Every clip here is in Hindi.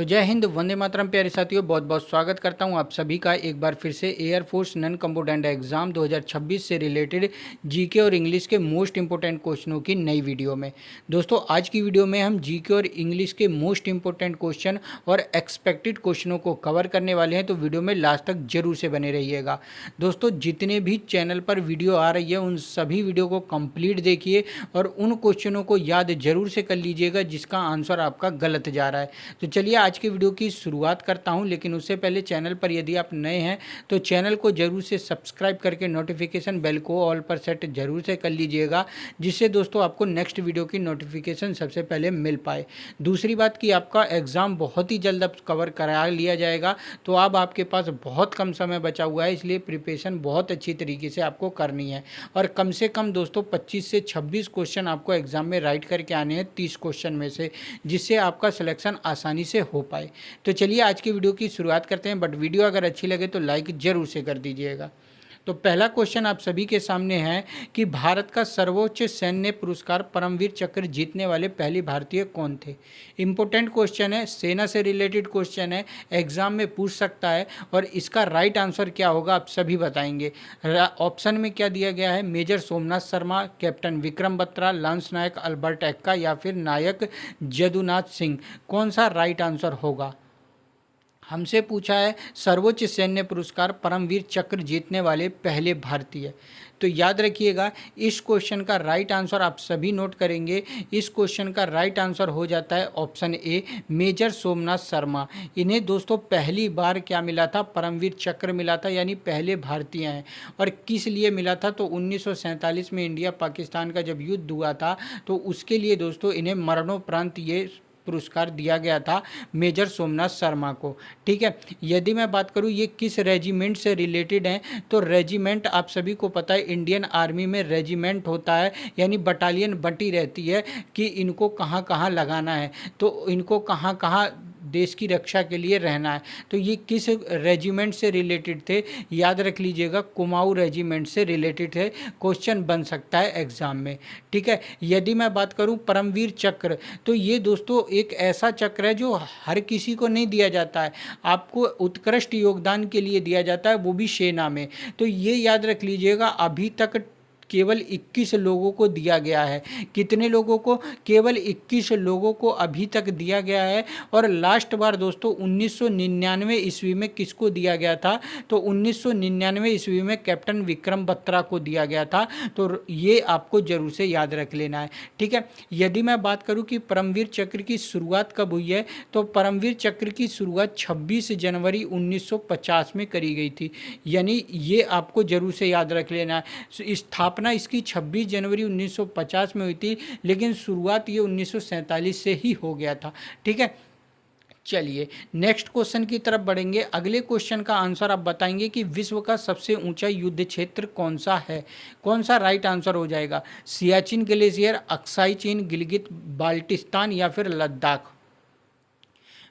तो जय हिंद, वंदे मातरम। प्यारे साथियों, बहुत बहुत स्वागत करता हूं आप सभी का एक बार फिर से एयरफोर्स नॉन कम्बाटेंट एग्जाम 2026 से रिलेटेड जीके और इंग्लिश के मोस्ट इंपॉर्टेंट क्वेश्चनों की नई वीडियो में। दोस्तों, आज की वीडियो में हम जीके और इंग्लिश के मोस्ट इंपॉर्टेंट क्वेश्चन और एक्सपेक्टेड क्वेश्चनों को कवर करने वाले हैं, तो वीडियो में लास्ट तक जरूर से बने रहिएगा। दोस्तों, जितने भी चैनल पर वीडियो आ रही है उन सभी वीडियो को कंप्लीट देखिए और उन क्वेश्चनों को याद जरूर से कर लीजिएगा जिसका आंसर आपका गलत जा रहा है। तो चलिए आज की वीडियो की शुरुआत करता हूं, लेकिन उससे पहले चैनल पर यदि आप नए हैं तो चैनल को जरूर से सब्सक्राइब करके नोटिफिकेशन बेल को ऑल पर सेट जरूर से कर लीजिएगा, जिससे दोस्तों आपको नेक्स्ट वीडियो की नोटिफिकेशन सबसे पहले मिल पाए। दूसरी बात कि आपका एग्ज़ाम बहुत ही जल्द अब कवर करा लिया जाएगा, तो अब आपके पास बहुत कम समय बचा हुआ है, इसलिए प्रिपरेशन बहुत अच्छी तरीके से आपको करनी है। और कम से कम दोस्तों 25 से 26 क्वेश्चन आपको एग्ज़ाम में राइट करके आने हैं 30 क्वेश्चन में से, जिससे आपका सिलेक्शन आसानी से हो पाए। तो चलिए आज की वीडियो की शुरुआत करते हैं, बट वीडियो अगर अच्छी लगे तो लाइक जरूर से कर दीजिएगा। तो पहला क्वेश्चन आप सभी के सामने है कि भारत का सर्वोच्च सैन्य पुरस्कार परमवीर चक्र जीतने वाले पहले भारतीय कौन थे। इंपॉर्टेंट क्वेश्चन है, सेना से रिलेटेड क्वेश्चन है, एग्जाम में पूछ सकता है और इसका राइट आंसर क्या होगा आप सभी बताएंगे। ऑप्शन में क्या दिया गया है, major Somnath Sharma, captain Vikram Batra, lance Naik Albert Ekka या फिर नायक जदुनाथ सिंह। कौन सा राइट आंसर होगा। हमसे पूछा है सर्वोच्च सैन्य पुरस्कार परमवीर चक्र जीतने वाले पहले भारतीय। तो याद रखिएगा इस क्वेश्चन का राइट आंसर आप सभी नोट करेंगे। इस क्वेश्चन का राइट आंसर हो जाता है option A, major Somnath Sharma. इन्हें दोस्तों पहली बार क्या मिला था, परमवीर चक्र मिला था, यानी पहले भारतीय हैं। और किस लिए मिला था, तो 1947 में इंडिया पाकिस्तान का जब युद्ध हुआ था तो उसके लिए दोस्तों इन्हें मरणोपरांत ये पुरस्कार दिया गया था मेजर सोमनाथ शर्मा को। ठीक है, यदि मैं बात करूं ये किस रेजिमेंट से रिलेटेड हैं, तो रेजिमेंट आप सभी को पता है इंडियन आर्मी में रेजिमेंट होता है, यानी बटालियन बटी रहती है कि इनको कहां कहां लगाना है, तो इनको कहां कहां देश की रक्षा के लिए रहना है। तो ये किस रेजिमेंट से रिलेटेड थे, याद रख लीजिएगा कुमाऊं रेजिमेंट से रिलेटेड है। क्वेश्चन बन सकता है एग्जाम में। ठीक है, यदि मैं बात करूं परमवीर चक्र, तो ये दोस्तों एक ऐसा चक्र है जो हर किसी को नहीं दिया जाता है, आपको उत्कृष्ट योगदान के लिए दिया जाता है, वो भी सेना में। तो ये याद रख लीजिएगा अभी तक केवल 21 लोगों को दिया गया है। कितने लोगों को, केवल 21 लोगों को अभी तक दिया गया है। और लास्ट बार दोस्तों 1999 ईस्वी में किसको दिया गया था, तो 1999 ईस्वी में कैप्टन विक्रम बत्रा को दिया गया था। तो ये आपको जरूर से याद रख लेना है। ठीक है, यदि मैं बात करूं कि परमवीर चक्र की शुरुआत कब हुई है, तो परमवीर चक्र की शुरुआत 26 जनवरी 1950 में करी गई थी, यानी ये आपको जरूर से याद रख लेना है। स्थापना इसकी 26 जनवरी 1950 में हुई थी, लेकिन शुरुआत ये 1947 से ही हो गया था। ठीक है, चलिए नेक्स्ट क्वेश्चन की तरफ बढ़ेंगे। अगले क्वेश्चन का आंसर आप बताएंगे कि विश्व का सबसे ऊंचा युद्ध क्षेत्र कौन सा है। कौन सा राइट आंसर हो जाएगा, सियाचिन ग्लेशियर, अक्साई चीन, गिलगित बाल्टिस्तान या फिर लद्दाख।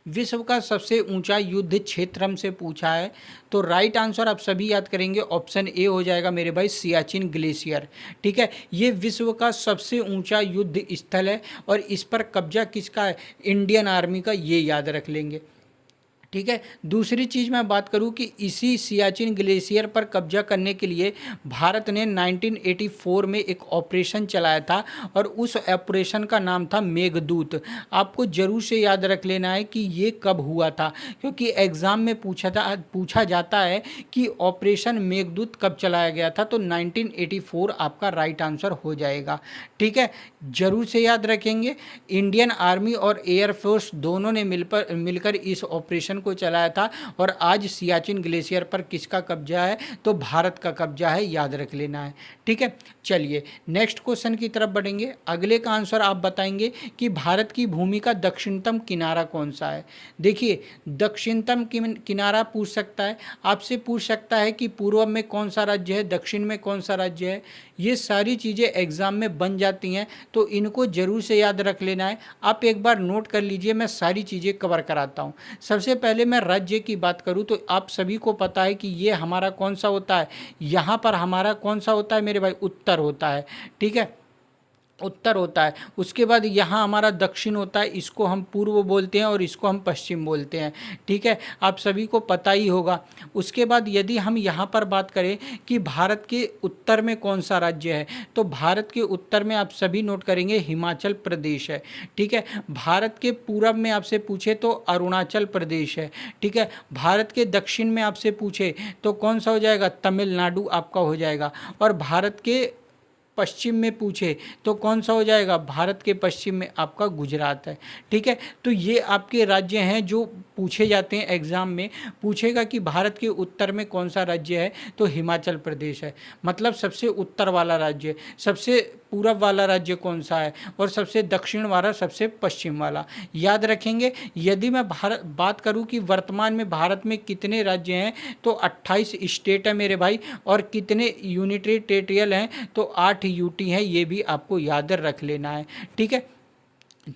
विश्व का सबसे ऊंचा युद्ध क्षेत्र हमसे पूछा है, तो राइट आंसर आप सभी याद करेंगे ऑप्शन ए हो जाएगा मेरे भाई, सियाचिन ग्लेशियर। ठीक है, ये विश्व का सबसे ऊंचा युद्ध स्थल है और इस पर कब्जा किसका है, इंडियन आर्मी का, ये याद रख लेंगे। ठीक है, दूसरी चीज़ मैं बात करूं कि इसी सियाचिन ग्लेशियर पर कब्जा करने के लिए भारत ने 1984 में एक ऑपरेशन चलाया था और उस ऑपरेशन का नाम था मेघदूत। आपको जरूर से याद रख लेना है कि ये कब हुआ था, क्योंकि एग्ज़ाम में पूछा जाता है कि ऑपरेशन मेघदूत कब चलाया गया था, तो 1984 आपका राइट आंसर हो जाएगा। ठीक है, जरूर से याद रखेंगे। इंडियन आर्मी और एयरफोर्स दोनों ने मिलकर इस ऑपरेशन को चलाया था और आज सियाचिन ग्लेशियर पर किसका कब्जा है, तो भारत का कब्जा है, याद रख लेना है। ठीक है, चलिए नेक्स्ट क्वेश्चन की तरफ बढ़ेंगे। अगले का आंसर आप बताएंगे कि भारत की भूमि का दक्षिणतम किनारा कौन सा है। देखिए दक्षिणतम किनारा पूछ सकता है, आपसे पूछ सकता है कि पूर्व में कौन सा राज्य है, दक्षिण में कौन सा राज्य है। ये सारी चीज़ें एग्जाम में बन जाती हैं, तो इनको जरूर से याद रख लेना है। आप एक बार नोट कर लीजिए, मैं सारी चीज़ें कवर कराता हूँ। सबसे पहले मैं राज्य की बात करूँ तो आप सभी को पता है कि ये हमारा कौन सा होता है, यहाँ पर हमारा कौन सा होता है मेरे भाई, उत्तर होता है। ठीक है, उत्तर होता है। उसके बाद यहाँ हमारा दक्षिण होता है, इसको हम पूर्व बोलते हैं और इसको हम पश्चिम बोलते हैं। ठीक है, आप सभी को पता ही होगा। उसके बाद यदि हम यहाँ पर बात करें कि भारत के उत्तर में कौन सा राज्य है, तो भारत के उत्तर में आप सभी नोट करेंगे हिमाचल प्रदेश है। ठीक है, भारत के पूरब में आपसे पूछे तो अरुणाचल प्रदेश है। ठीक है, भारत के दक्षिण में आपसे पूछे तो कौन सा हो जाएगा, तमिलनाडु आपका हो जाएगा। और भारत के पश्चिम में पूछे तो कौन सा हो जाएगा, भारत के पश्चिम में आपका गुजरात है। ठीक है, तो ये आपके राज्य हैं जो पूछे जाते हैं एग्जाम में। पूछेगा कि भारत के उत्तर में कौन सा राज्य है, तो हिमाचल प्रदेश है, मतलब सबसे उत्तर वाला राज्य। सबसे पूरब वाला राज्य कौन सा है, और सबसे दक्षिण वाला, सबसे पश्चिम वाला, याद रखेंगे। यदि मैं बात करूं कि वर्तमान में भारत में कितने राज्य हैं, तो 28 स्टेट है मेरे भाई, और कितने यूनिटरी टेरिटोरियल हैं, तो 8 यूटी हैं। ये भी आपको याद रख लेना है। ठीक है,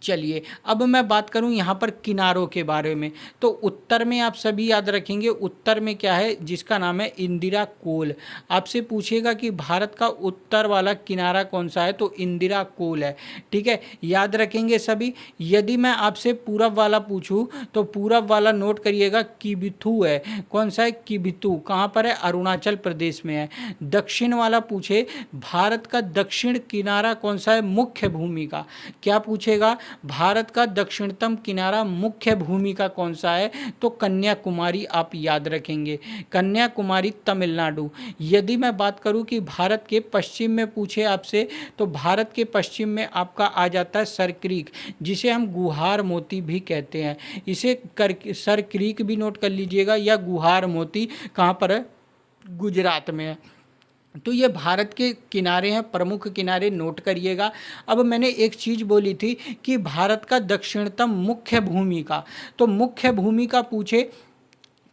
चलिए अब मैं बात करूं यहाँ पर किनारों के बारे में। तो उत्तर में आप सभी याद रखेंगे, उत्तर में क्या है, जिसका नाम है इंदिरा कोल। आपसे पूछेगा कि भारत का उत्तर वाला किनारा कौन सा है, तो इंदिरा कोल है। ठीक है, याद रखेंगे सभी। यदि मैं आपसे पूरब वाला पूछूं तो पूरब वाला नोट करिएगा, किबिथू है। कौन सा है, किबिथू। कहाँ पर है, अरुणाचल प्रदेश में है। दक्षिण वाला पूछे भारत का दक्षिण किनारा कौन सा है, मुख्य भूमि का। क्या पूछेगा, भारत का दक्षिणतम किनारा मुख्य भूमि का कौन सा है, तो कन्याकुमारी आप याद रखेंगे। कन्याकुमारी तमिलनाडु। यदि मैं बात करूं कि भारत के पश्चिम में पूछे आपसे, तो भारत के पश्चिम में आपका आ जाता है सर क्रीक, जिसे हम गुहार मोती भी कहते हैं। इसे सर क्रीक भी नोट कर लीजिएगा, या गुहार मोती कहाँ पर है, गुजरात में है। तो ये भारत के किनारे हैं, प्रमुख किनारे नोट करिएगा। अब मैंने एक चीज़ बोली थी कि भारत का दक्षिणतम मुख्य भूमि का, तो मुख्य भूमि का पूछे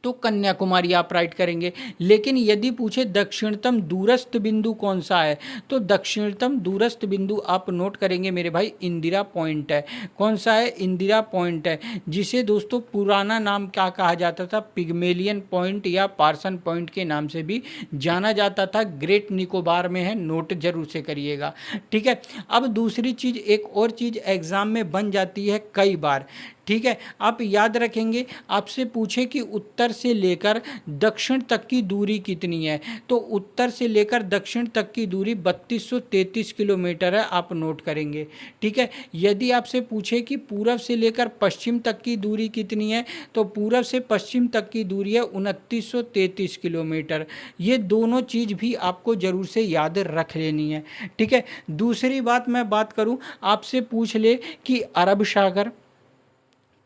तो कन्याकुमारी आप राइट करेंगे। लेकिन यदि पूछे दक्षिणतम दूरस्थ बिंदु कौन सा है, तो दक्षिणतम दूरस्थ बिंदु आप नोट करेंगे मेरे भाई, इंदिरा पॉइंट है। कौन सा है, इंदिरा पॉइंट है, जिसे दोस्तों पुराना नाम क्या कहा जाता था, पिग्मेलियन पॉइंट या पार्सन पॉइंट के नाम से भी जाना जाता था। ग्रेट निकोबार में है, नोट जरूर से करिएगा। ठीक है, अब दूसरी चीज़, एक और चीज़ एग्जाम में बन जाती है कई बार। ठीक है, आप याद रखेंगे, आपसे पूछे कि उत्तर से लेकर दक्षिण तक की दूरी कितनी है, तो उत्तर से लेकर दक्षिण तक की दूरी 3233 किलोमीटर है, आप नोट करेंगे। ठीक है, यदि आपसे पूछे कि पूरब से लेकर पश्चिम तक की दूरी कितनी है, तो पूरब से पश्चिम तक की दूरी है 2933 किलोमीटर। ये दोनों चीज़ भी आपको ज़रूर से याद रख लेनी है। ठीक है, दूसरी बात मैं बात करूं, आपसे पूछ ले कि अरब सागर,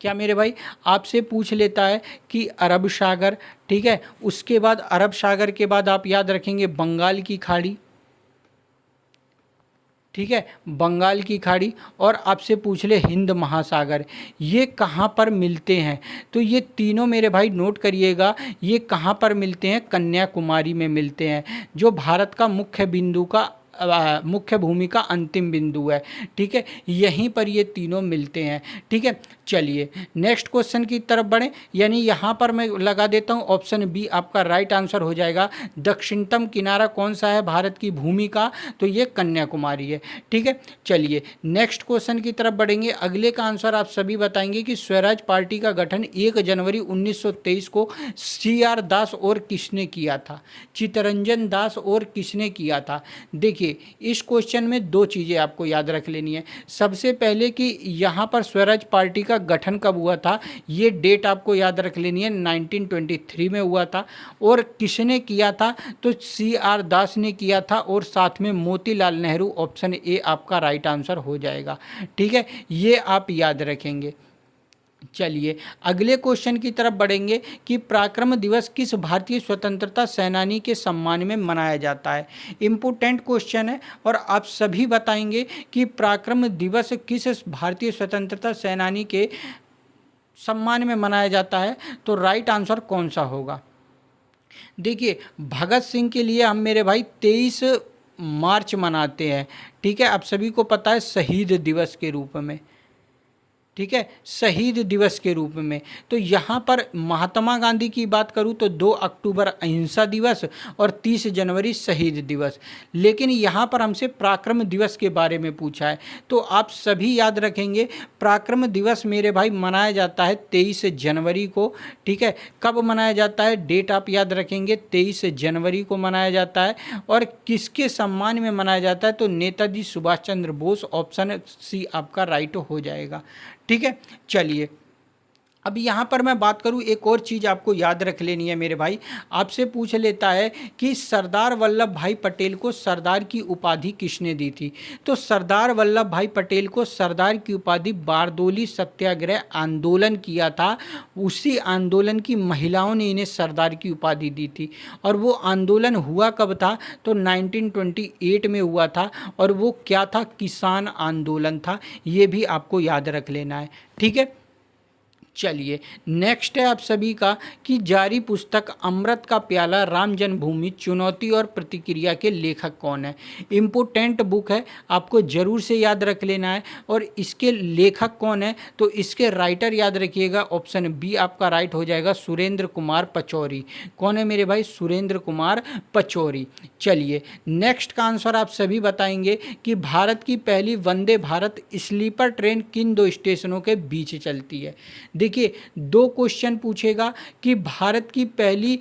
क्या मेरे भाई आपसे पूछ लेता है कि अरब सागर। ठीक है, उसके बाद अरब सागर के बाद आप याद रखेंगे बंगाल की खाड़ी। ठीक है, बंगाल की खाड़ी, और आपसे पूछ ले हिंद महासागर। ये कहाँ पर मिलते हैं, तो ये तीनों मेरे भाई नोट करिएगा, ये कहाँ पर मिलते हैं, कन्याकुमारी में मिलते हैं, जो भारत का मुख्य बिंदु का मुख्य भूमि का अंतिम बिंदु है। ठीक है, यहीं पर ये तीनों मिलते हैं। ठीक है, चलिए नेक्स्ट क्वेश्चन की तरफ बढ़ें। यानी यहाँ पर मैं लगा देता हूँ ऑप्शन बी आपका राइट आंसर हो जाएगा। दक्षिणतम किनारा कौन सा है भारत की भूमि का, तो ये कन्याकुमारी है। ठीक है, चलिए नेक्स्ट क्वेश्चन की तरफ बढ़ेंगे। अगले का आंसर आप सभी बताएंगे कि स्वराज पार्टी का गठन 1 जनवरी 1923 को CR दास और किसने किया था, चित्तरंजन दास और किसने किया था। देखिए इस क्वेश्चन में दो चीज़ें आपको याद रख लेनी है। सबसे पहले कि यहाँ पर स्वराज पार्टी का गठन कब हुआ था, ये डेट आपको याद रख लेनी है, 1923 में हुआ था। और किसने किया था, तो CR दास ने किया था, और साथ में मोतीलाल नेहरू। ऑप्शन ए आपका राइट आंसर हो जाएगा। ठीक है, ये आप याद रखेंगे। चलिए अगले क्वेश्चन की तरफ बढ़ेंगे कि पराक्रम दिवस किस भारतीय स्वतंत्रता सेनानी के सम्मान में मनाया जाता है। इम्पोर्टेंट क्वेश्चन है, और आप सभी बताएंगे कि पराक्रम दिवस किस भारतीय स्वतंत्रता सेनानी के सम्मान में मनाया जाता है, तो राइट आंसर कौन सा होगा। देखिए भगत सिंह के लिए हम मेरे भाई 23 मार्च मनाते हैं। ठीक है, आप सभी को पता है, शहीद दिवस के रूप में। ठीक है, शहीद दिवस के रूप में। तो यहाँ पर महात्मा गांधी की बात करूँ तो 2 अक्टूबर अहिंसा दिवस और 30 जनवरी शहीद दिवस। लेकिन यहाँ पर हमसे पराक्रम दिवस के बारे में पूछा है, तो आप सभी याद रखेंगे पराक्रम दिवस मेरे भाई मनाया जाता है 23 जनवरी को। ठीक है, कब मनाया जाता है, डेट आप याद रखेंगे 23 जनवरी को मनाया जाता है। और किसके सम्मान में मनाया जाता है, तो नेताजी सुभाष चंद्र बोस, ऑप्शन सी आपका राइट हो जाएगा। ठीक है, चलिए अब यहाँ पर मैं बात करूँ, एक और चीज़ आपको याद रख लेनी है मेरे भाई। आपसे पूछ लेता है कि सरदार वल्लभ भाई पटेल को सरदार की उपाधि किसने दी थी। तो सरदार वल्लभ भाई पटेल को सरदार की उपाधि बारदोली सत्याग्रह आंदोलन किया था, उसी आंदोलन की महिलाओं ने इन्हें सरदार की उपाधि दी थी। और वो आंदोलन हुआ कब था, तो 1928 में हुआ था, और वो क्या था, किसान आंदोलन था। ये भी आपको याद रख लेना है। ठीक है, चलिए नेक्स्ट है आप सभी का कि जारी पुस्तक अमृत का प्याला राम जन्मभूमि चुनौती और प्रतिक्रिया के लेखक कौन है। इम्पोर्टेंट बुक है, आपको ज़रूर से याद रख लेना है। और इसके लेखक कौन है, तो इसके राइटर याद रखिएगा, ऑप्शन बी आपका राइट हो जाएगा, सुरेंद्र कुमार पचौरी। कौन है मेरे भाई, सुरेंद्र कुमार पचौरी। चलिए नेक्स्ट का आंसर आप सभी बताएंगे कि भारत की पहली वंदे भारत स्लीपर ट्रेन किन 2 स्टेशनों के बीच चलती है। देखिए 2 क्वेश्चन पूछेगा कि भारत की पहली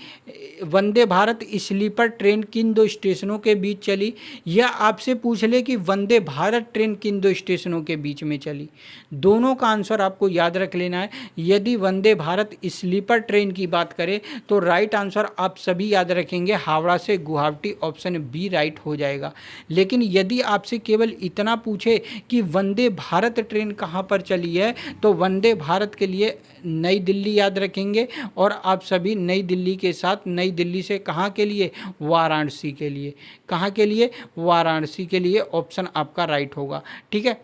वंदे भारत स्लीपर ट्रेन किन 2 स्टेशनों के बीच चली, या आपसे पूछ ले कि वंदे भारत ट्रेन किन 2 स्टेशनों के बीच में चली। दोनों का आंसर आपको याद रख लेना है। यदि वंदे भारत स्लीपर ट्रेन की बात करें तो राइट आंसर आप सभी याद रखेंगे, हावड़ा से गुवाहाटी, ऑप्शन बी राइट हो जाएगा। लेकिन यदि आपसे केवल इतना पूछे कि वंदे भारत ट्रेन कहाँ पर चली है, तो वंदे भारत के लिए नई दिल्ली याद रखेंगे। और आप सभी नई दिल्ली के साथ, नई दिल्ली से कहाँ के लिए, वाराणसी के लिए। कहाँ के लिए, वाराणसी के लिए, ऑप्शन आपका राइट होगा। ठीक है,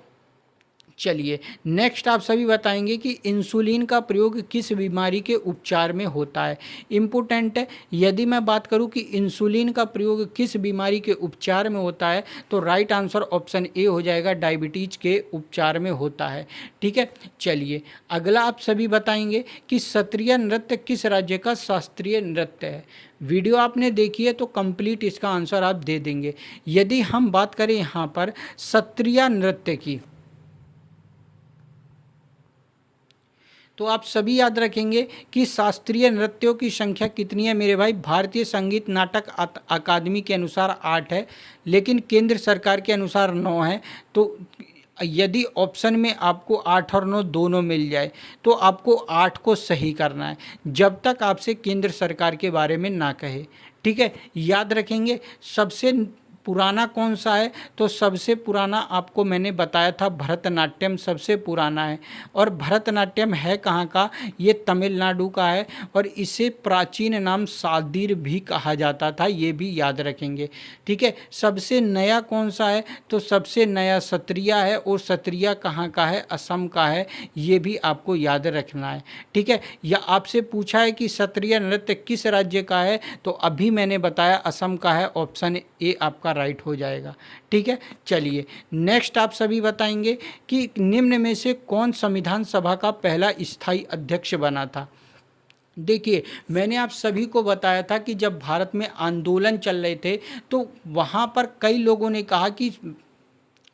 चलिए नेक्स्ट आप सभी बताएंगे कि इंसुलिन का प्रयोग किस बीमारी के उपचार में होता है। इम्पोर्टेंट है, यदि मैं बात करूं कि इंसुलिन का प्रयोग किस बीमारी के उपचार में होता है, तो राइट आंसर ऑप्शन ए हो जाएगा, डायबिटीज के उपचार में होता है। ठीक है, चलिए अगला आप सभी बताएंगे कि सत्रिय नृत्य किस राज्य का शास्त्रीय नृत्य है। वीडियो आपने देखी है तो कंप्लीट इसका आंसर आप दे देंगे। यदि हम बात करें यहाँ पर सत्रिय नृत्य की, तो आप सभी याद रखेंगे कि शास्त्रीय नृत्यों की संख्या कितनी है मेरे भाई। भारतीय संगीत नाटक अकादमी के अनुसार 8 है, लेकिन केंद्र सरकार के अनुसार 9 है। तो यदि ऑप्शन में आपको 8 और 9 दोनों मिल जाए तो आपको 8 को सही करना है, जब तक आपसे केंद्र सरकार के बारे में ना कहे। ठीक है, याद रखेंगे। सबसे पुराना कौन सा है, तो सबसे पुराना आपको मैंने बताया था भरतनाट्यम सबसे पुराना है। और भरतनाट्यम है कहाँ का, ये तमिलनाडु का है, और इसे प्राचीन नाम सादिर भी कहा जाता था, ये भी याद रखेंगे। ठीक है, सबसे नया कौन सा है, तो सबसे नया सत्रिया है, और सत्रिया कहाँ का है, असम का है, ये भी आपको याद रखना है। ठीक है, या आपसे पूछा है कि सत्रिय नृत्य किस राज्य का है, तो अभी मैंने बताया असम का है, ऑप्शन ए आपका राइट हो जाएगा। ठीक है, चलिए नेक्स्ट आप सभी बताएंगे कि निम्न में से कौन संविधान सभा का पहला स्थायी अध्यक्ष बना था। देखिए मैंने आप सभी को बताया था कि जब भारत में आंदोलन चल रहे थे तो वहाँ पर कई लोगों ने कहा कि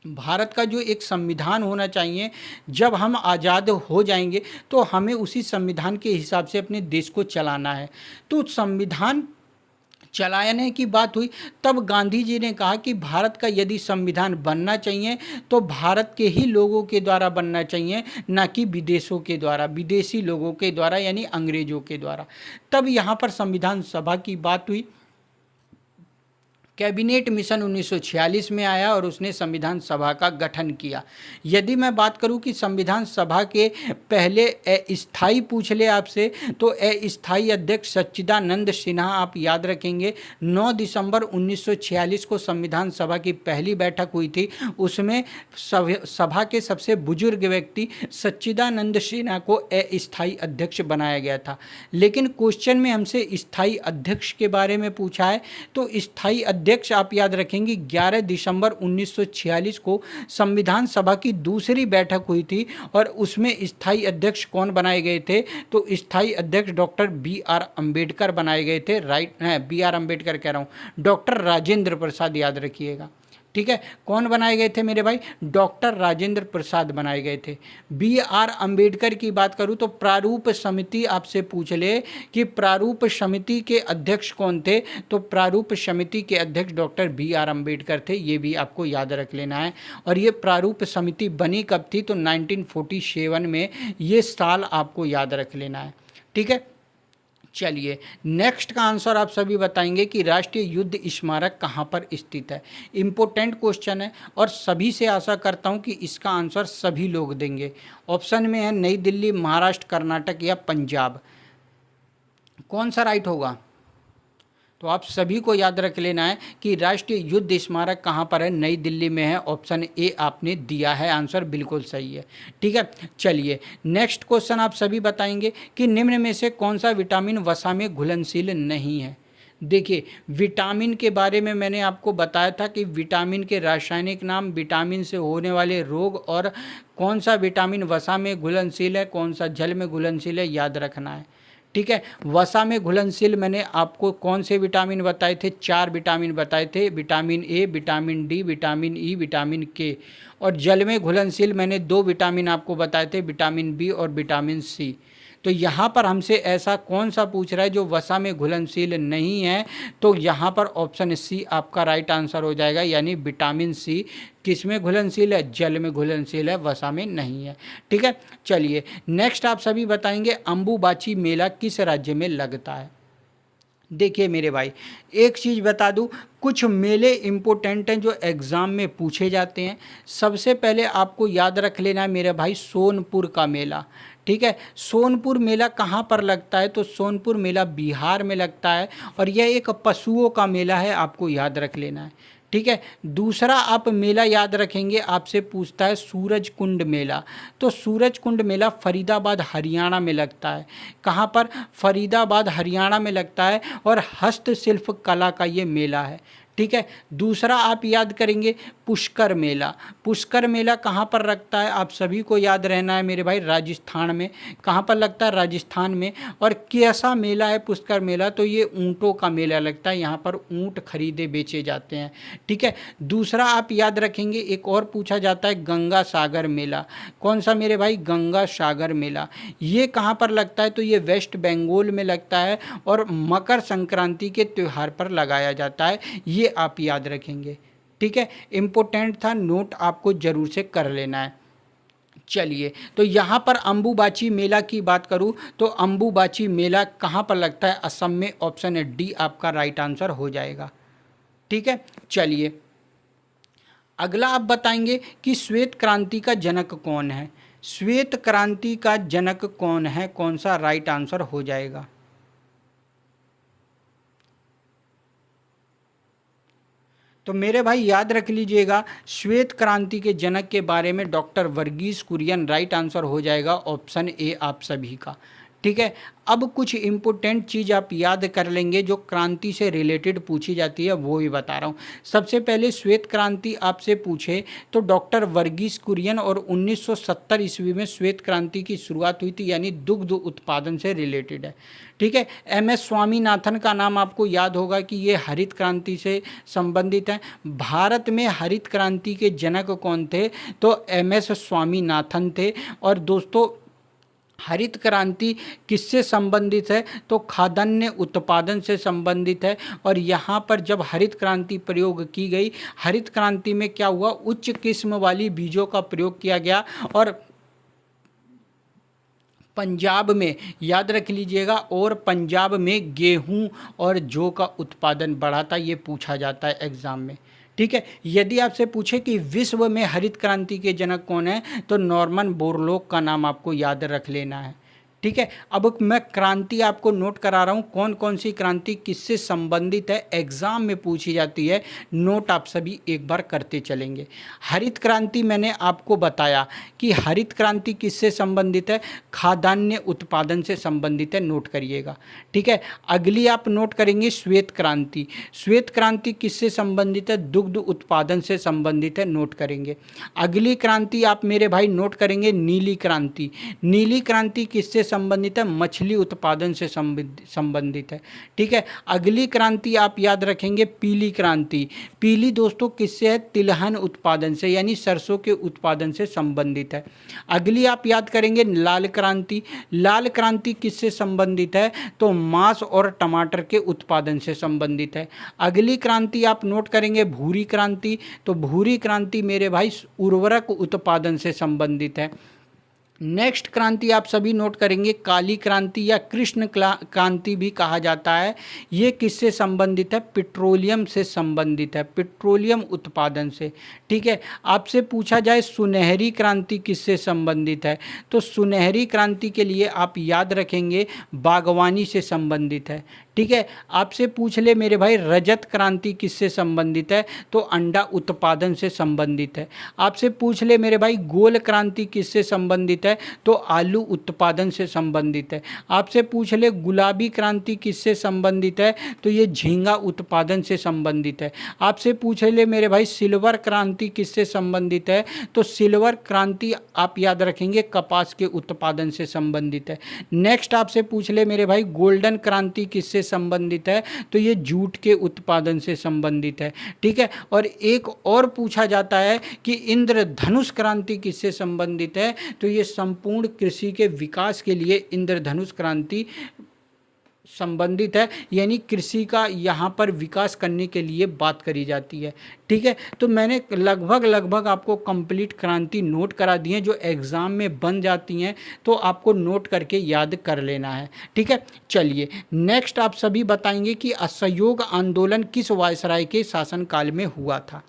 भारत का जो एक संविधान होना चाहिए, जब हम आज़ाद हो जाएंगे तो हमें उसी संविधान के हिसाब से अपने देश को चलाना है। तो संविधान चलाने की बात हुई, तब गांधी जी ने कहा कि भारत का यदि संविधान बनना चाहिए तो भारत के ही लोगों के द्वारा बनना चाहिए, ना कि विदेशों के द्वारा, विदेशी लोगों के द्वारा यानी अंग्रेजों के द्वारा। तब यहाँ पर संविधान सभा की बात हुई। कैबिनेट मिशन 1946 में आया और उसने संविधान सभा का गठन किया। यदि मैं बात करूं कि संविधान सभा के पहले अस्थायी पूछ ले आपसे, तो अस्थायी अध्यक्ष सच्चिदानंद सिन्हा आप याद रखेंगे। 9 दिसंबर 1946 को संविधान सभा की पहली बैठक हुई थी, उसमें सभा के सबसे बुजुर्ग व्यक्ति सच्चिदानंद सिन्हा को अस्थायी अध्यक्ष बनाया गया था। लेकिन क्वेश्चन में हमसे स्थायी अध्यक्ष के बारे में पूछा है, तो स्थायी अध्यक्ष आप याद रखेंगे 11 दिसंबर 1946 को संविधान सभा की दूसरी बैठक हुई थी और उसमें स्थायी अध्यक्ष कौन बनाए गए थे? तो स्थायी अध्यक्ष डॉक्टर बी आर अम्बेडकर बनाए गए थे। राइट है, बी आर अम्बेडकर कह रहा हूँ, डॉक्टर राजेंद्र प्रसाद याद रखिएगा। ठीक है, कौन बनाए गए थे मेरे भाई? डॉक्टर राजेंद्र प्रसाद बनाए गए थे। बी आर अम्बेडकर की बात करूं तो प्रारूप समिति आपसे पूछ ले कि प्रारूप समिति के अध्यक्ष कौन थे, तो प्रारूप समिति के अध्यक्ष डॉक्टर बी आर अम्बेडकर थे। ये भी आपको याद रख लेना है। और ये प्रारूप समिति बनी कब थी? तो 1947 में, ये साल आपको याद रख लेना है। ठीक है, चलिए नेक्स्ट का आंसर आप सभी बताएंगे कि राष्ट्रीय युद्ध स्मारक कहाँ पर स्थित है। इम्पोर्टेंट क्वेश्चन है और सभी से आशा करता हूँ कि इसका आंसर सभी लोग देंगे। ऑप्शन में है नई दिल्ली, महाराष्ट्र, कर्नाटक या पंजाब। कौन सा राइट होगा? तो आप सभी को याद रख लेना है कि राष्ट्रीय युद्ध स्मारक कहाँ पर है? नई दिल्ली में है। ऑप्शन ए आपने दिया है, आंसर बिल्कुल सही है। ठीक है, चलिए नेक्स्ट क्वेश्चन आप सभी बताएंगे कि निम्न में से कौन सा विटामिन वसा में घुलनशील नहीं है। देखिए विटामिन के बारे में मैंने आपको बताया था कि विटामिन के रासायनिक नाम, विटामिन से होने वाले रोग और कौन सा विटामिन वसा में घुलनशील है, कौन सा जल में घुलनशील है, याद रखना है। ठीक है, वसा में घुलनशील मैंने आपको कौन से विटामिन बताए थे? 4 विटामिन बताए थे, vitamin A, vitamin D, vitamin E, vitamin के। और जल में घुलनशील मैंने 2 विटामिन आपको बताए थे, विटामिन बी और विटामिन सी। तो यहाँ पर हमसे ऐसा कौन सा पूछ रहा है जो वसा में घुलनशील नहीं है? तो यहाँ पर ऑप्शन सी आपका राइट आंसर हो जाएगा, यानी विटामिन सी किस में घुलनशील है? जल में घुलनशील है, वसा में नहीं है। ठीक है, चलिए नेक्स्ट आप सभी बताएंगे अंबुबाची मेला किस राज्य में लगता है। देखिए मेरे भाई एक चीज़ बता दूं, कुछ मेले इम्पोर्टेंट हैं जो एग्ज़ाम में पूछे जाते हैं। सबसे पहले आपको याद रख लेना है मेरे भाई सोनपुर का मेला। ठीक है, सोनपुर मेला कहाँ पर लगता है? तो सोनपुर मेला बिहार में लगता है और यह एक पशुओं का मेला है, आपको याद रख लेना है। ठीक है, दूसरा आप मेला याद रखेंगे, आपसे पूछता है सूरज कुंड मेला। तो सूरज कुंड मेला फरीदाबाद हरियाणा में लगता है। कहाँ पर? फरीदाबाद हरियाणा में लगता है और हस्तशिल्प कला का ये मेला है। ठीक है, दूसरा आप याद करेंगे पुष्कर मेला। पुष्कर मेला कहाँ पर लगता है? आप सभी को याद रहना है मेरे भाई, राजस्थान में। कहाँ पर लगता है? राजस्थान में। और कैसा मेला है पुष्कर मेला? तो ये ऊँटों का मेला लगता है, यहाँ पर ऊँट खरीदे बेचे जाते हैं। ठीक है, दूसरा आप याद रखेंगे एक और पूछा जाता है गंगा सागर मेला। कौन सा मेरे भाई? गंगा सागर मेला। ये कहाँ पर लगता है? तो ये वेस्ट बंगाल में लगता है और मकर संक्रांति के त्यौहार पर लगाया जाता है, ये आप याद रखेंगे। ठीक है, इम्पोर्टेंट था, नोट आपको जरूर से कर लेना है। चलिए तो यहाँ पर अंबुबाची मेला की बात करूँ तो अंबुबाची मेला कहाँ पर लगता है? असम में। ऑप्शन डी आपका राइट आंसर हो जाएगा। ठीक है, चलिए अगला आप बताएंगे कि श्वेत क्रांति का जनक कौन है। श्वेत क्रांति का जनक कौन है? कौन सा राइट आंसर हो जाएगा? तो मेरे भाई याद रख लीजिएगा, श्वेत क्रांति के जनक के बारे में doctor Verghese Kurien right answer हो जाएगा, ऑप्शन ए आप सभी का। ठीक है, अब कुछ इम्पोर्टेंट चीज़ आप याद कर लेंगे जो क्रांति से रिलेटेड पूछी जाती है, वो भी बता रहा हूँ। सबसे पहले श्वेत क्रांति आपसे पूछे तो डॉक्टर वर्गीस कुरियन और 1970 ईस्वी में श्वेत क्रांति की शुरुआत हुई थी, यानी दुग्ध उत्पादन से रिलेटेड है। ठीक है, एम.एस. स्वामीनाथन का नाम आपको याद होगा कि ये हरित क्रांति से संबंधित है। भारत में हरित क्रांति के जनक कौन थे? तो एम.एस. स्वामीनाथन थे। और दोस्तों हरित क्रांति किससे संबंधित है? तो खाद्यान्न उत्पादन से संबंधित है। और यहाँ पर जब हरित क्रांति प्रयोग की गई, हरित क्रांति में क्या हुआ? उच्च किस्म वाली बीजों का प्रयोग किया गया और पंजाब में, याद रख लीजिएगा, और पंजाब में गेहूं और जौ का उत्पादन बढ़ा था। ये पूछा जाता है एग्ज़ाम में। ठीक है, यदि आपसे पूछे कि विश्व में हरित क्रांति के जनक कौन है तो नॉर्मन बोरलॉग का नाम आपको याद रख लेना है। ठीक है। अब मैं क्रांति आपको नोट करा रहा हूँ, कौन कौन सी क्रांति किससे संबंधित है, एग्जाम में पूछी जाती है, नोट आप सभी एक बार करते चलेंगे। हरित क्रांति मैंने आपको बताया कि हरित क्रांति किससे संबंधित है, खाद्यान्न उत्पादन से संबंधित है, नोट करिएगा। ठीक है। अगली आप नोट करेंगे श्वेत क्रांति। श्वेत क्रांति किससे संबंधित है, दुग्ध उत्पादन से संबंधित है, नोट करेंगे। अगली क्रांति आप मेरे भाई नोट करेंगे नीली क्रांति। नीली क्रांति किससे संबंधित है, मछली उत्पादन से संबंधित है। ठीक है। अगली क्रांति आप याद रखेंगे पीली क्रांति। पीली दोस्तों किससे है, तिलहन उत्पादन से, यानी सरसों के उत्पादन से संबंधित है। अगली आप याद करेंगे लाल क्रांति। लाल क्रांति किससे संबंधित है, तो मांस और टमाटर के उत्पादन से संबंधित है। अगली क्रांति आप नोट करेंगे भूरी क्रांति। तो भूरी क्रांति मेरे भाई उर्वरक उत्पादन से संबंधित है। नेक्स्ट क्रांति आप सभी नोट करेंगे काली क्रांति या कृष्ण क्रांति भी कहा जाता है। ये किससे संबंधित है, पेट्रोलियम से संबंधित है, पेट्रोलियम उत्पादन से। ठीक है। आपसे पूछा जाए सुनहरी क्रांति किससे संबंधित है, तो सुनहरी क्रांति के लिए आप याद रखेंगे बागवानी से संबंधित है। ठीक है। आपसे पूछ ले मेरे भाई रजत क्रांति किससे संबंधित है, तो अंडा उत्पादन से संबंधित है। आपसे पूछ ले मेरे भाई गोल क्रांति किससे संबंधित है, तो आलू उत्पादन से संबंधित है। आपसे पूछ ले गुलाबी क्रांति किससे संबंधित है, तो ये झींगा उत्पादन से संबंधित है। आपसे पूछ ले मेरे भाई सिल्वर क्रांति किससे संबंधित है, तो सिल्वर क्रांति आप याद रखेंगे कपास के उत्पादन से संबंधित है। नेक्स्ट आपसे पूछ ले मेरे भाई गोल्डन क्रांति किससे संबंधित है, तो ये जूट के उत्पादन से संबंधित है। ठीक है। और एक और पूछा जाता है कि इंद्रधनुष क्रांति किससे संबंधित है, तो ये संपूर्ण कृषि के विकास के लिए इंद्रधनुष क्रांति संबंधित है, यानी कृषि का यहाँ पर विकास करने के लिए बात करी जाती है। ठीक है। तो मैंने लगभग आपको कंप्लीट क्रांति नोट करा दी है जो एग्ज़ाम में बन जाती हैं, तो आपको नोट करके याद कर लेना है। ठीक है। चलिए नेक्स्ट आप सभी बताएंगे कि असहयोग आंदोलन किस वायसराय के शासनकाल में हुआ था।